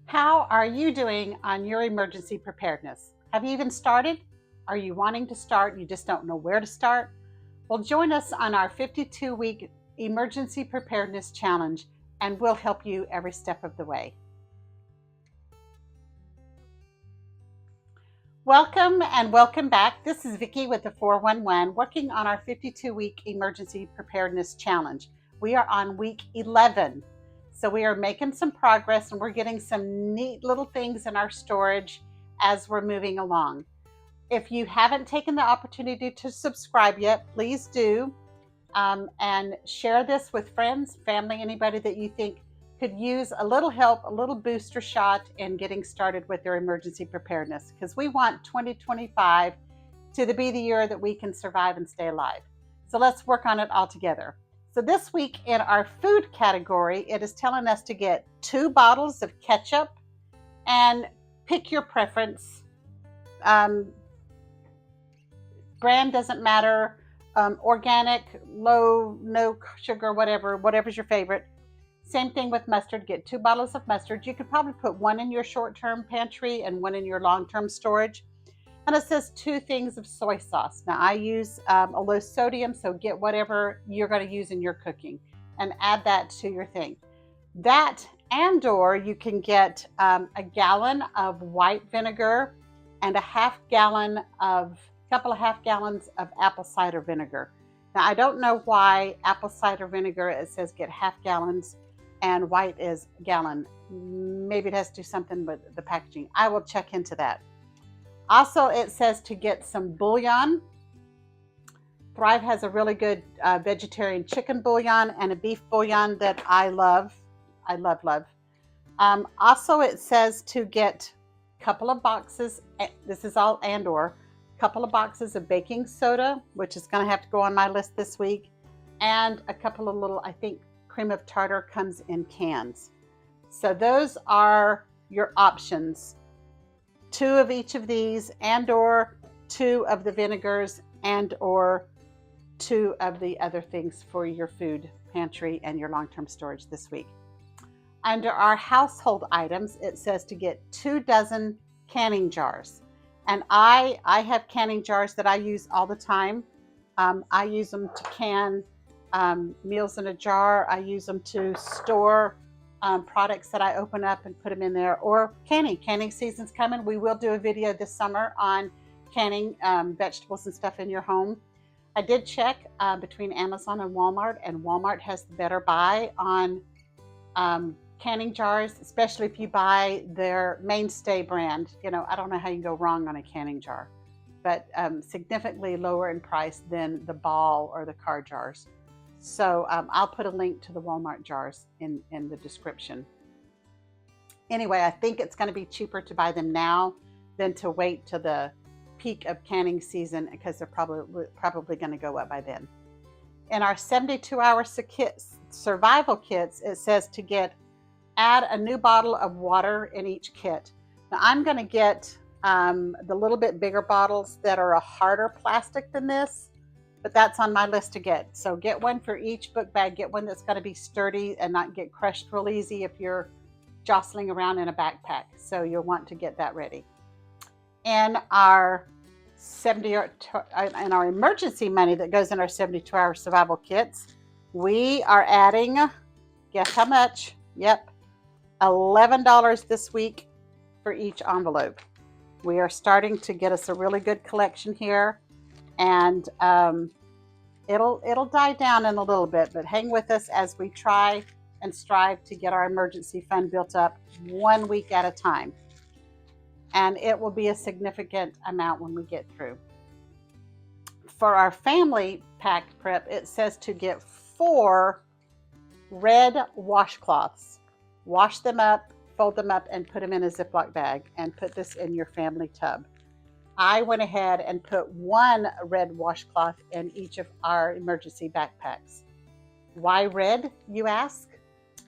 How are you doing on your emergency preparedness? Have you even started? Are you wanting to start? You just don't know where to start? Well, join us on our 52-week emergency preparedness challenge, and we'll help you every step of the way. Welcome and welcome back. This is Vicki with the 411 working on our 52-week emergency preparedness challenge. We are on week 11. So we are making some progress and we're getting some neat little things in our storage as we're moving along. If you haven't taken the opportunity to subscribe yet, please do, and share this with friends, family, anybody that you think could use a little help, a little booster shot in getting started with their emergency preparedness, because we want 2025 to be the year that we can survive and stay alive. So let's work on it all together. So this week in our food category, it is telling us to get 2 bottles of ketchup, and pick your preference. Brand doesn't matter. Organic, low, no sugar, whatever's your favorite. Same thing with mustard. Get 2 bottles of mustard. You could probably put 1 in your short-term pantry and 1 in your long-term storage. And it says 2 things of soy sauce. Now I use a low sodium, so get whatever you're going to use in your cooking and add that to your thing. That and/or you can get a gallon of white vinegar and a couple of half gallons of apple cider vinegar. Now I don't know why apple cider vinegar, it says get half gallons and white is gallon. Maybe it has to do something with the packaging. I will check into that. Also, it says to get some bouillon. Thrive has a really good vegetarian chicken bouillon and a beef bouillon that I love. I love. Also, it says to get a couple of boxes, this is all and/or, couple of boxes of baking soda, which is going to have to go on my list this week, and a couple of little, I think cream of tartar comes in cans. So those are your options. 2 of each of these, and/or 2 of the vinegars, and/or 2 of the other things for your food pantry and your long-term storage this week. Under our household items, it says to get 2 dozen canning jars. And I have canning jars that I use all the time. I use them to can meals in a jar. I use them to store products that I open up and put them in there, or canning. Canning season's coming. We will do a video this summer on canning vegetables and stuff in your home. I did check between Amazon and Walmart has the better buy on canning jars, especially if you buy their mainstay brand. I don't know how you can go wrong on a canning jar, but significantly lower in price than the Ball or the car jars. So I'll put a link to the Walmart jars in the description. Anyway, I think it's going to be cheaper to buy them now than to wait till the peak of canning season, because they're probably going to go up by then. In our 72-hour survival kits, it says to add a new bottle of water in each kit. Now I'm going to get the little bit bigger bottles that are a harder plastic than this, but that's on my list to get. So get one for each book bag. Get one that's going to be sturdy and not get crushed real easy if you're jostling around in a backpack. So you'll want to get that ready. In our emergency money that goes in our 72-hour survival kits, we are adding, guess how much? Yep, $11 this week for each envelope. We are starting to get us a really good collection here, and it'll die down in a little bit, but hang with us as we try and strive to get our emergency fund built up 1 week at a time. And it will be a significant amount when we get through. For our family pack prep, it says to get 4 red washcloths. Wash them up, fold them up, and put them in a Ziploc bag, and put this in your family tub. I went ahead and put 1 red washcloth in each of our emergency backpacks. Why red, you ask?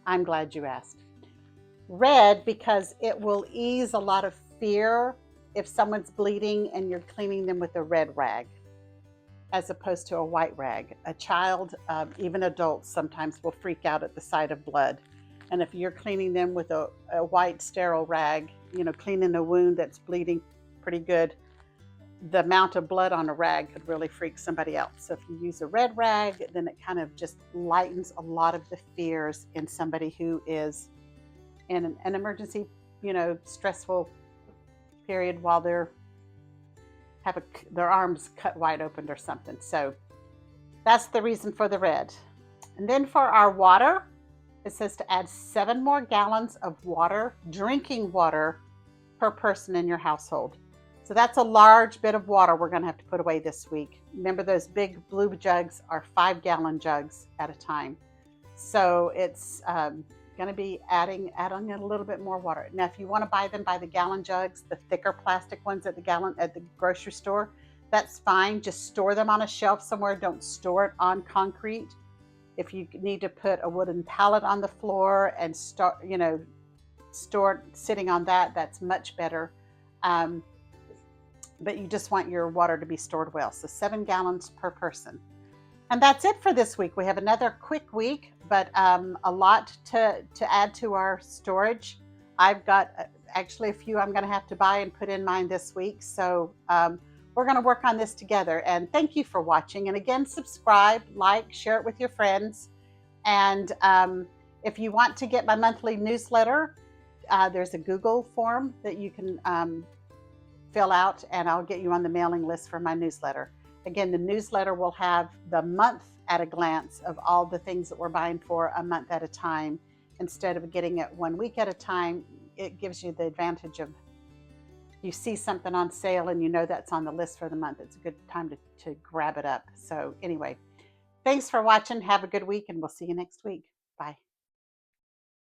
I'm glad you asked. Red because it will ease a lot of fear if someone's bleeding and you're cleaning them with a red rag, as opposed to a white rag. A child, even adults, sometimes will freak out at the sight of blood. And if you're cleaning them with a white sterile rag, cleaning a wound that's bleeding pretty good, the amount of blood on a rag could really freak somebody out. So if you use a red rag, then it kind of just lightens a lot of the fears in somebody who is in an emergency, stressful period while they're have their arms cut wide open or something. So that's the reason for the red. And then for our water, it says to add 7 more gallons of water, drinking water, per person in your household. So that's a large bit of water we're going to have to put away this week. Remember, those big blue jugs are 5-gallon jugs at a time. So it's going to be adding a little bit more water. Now, if you want to buy them by the gallon jugs, the thicker plastic ones at the grocery store, that's fine. Just store them on a shelf somewhere. Don't store it on concrete. If you need to put a wooden pallet on the floor and store it sitting on that, that's much better. But you just want your water to be stored well. So 7 gallons per person. And that's it for this week. We have another quick week, but a lot to add to our storage. I've got actually a few I'm going to have to buy and put in mine this week. So we're going to work on this together. And thank you for watching. And again, subscribe, like, share it with your friends. And if you want to get my monthly newsletter, there's a Google form that you can fill out, and I'll get you on the mailing list for my newsletter. Again, the newsletter will have the month at a glance of all the things that we're buying for a month at a time. Instead of getting it 1 week at a time, it gives you the advantage of you see something on sale and you know that's on the list for the month. It's a good time to grab it up. So anyway, thanks for watching. Have a good week, and we'll see you next week. Bye.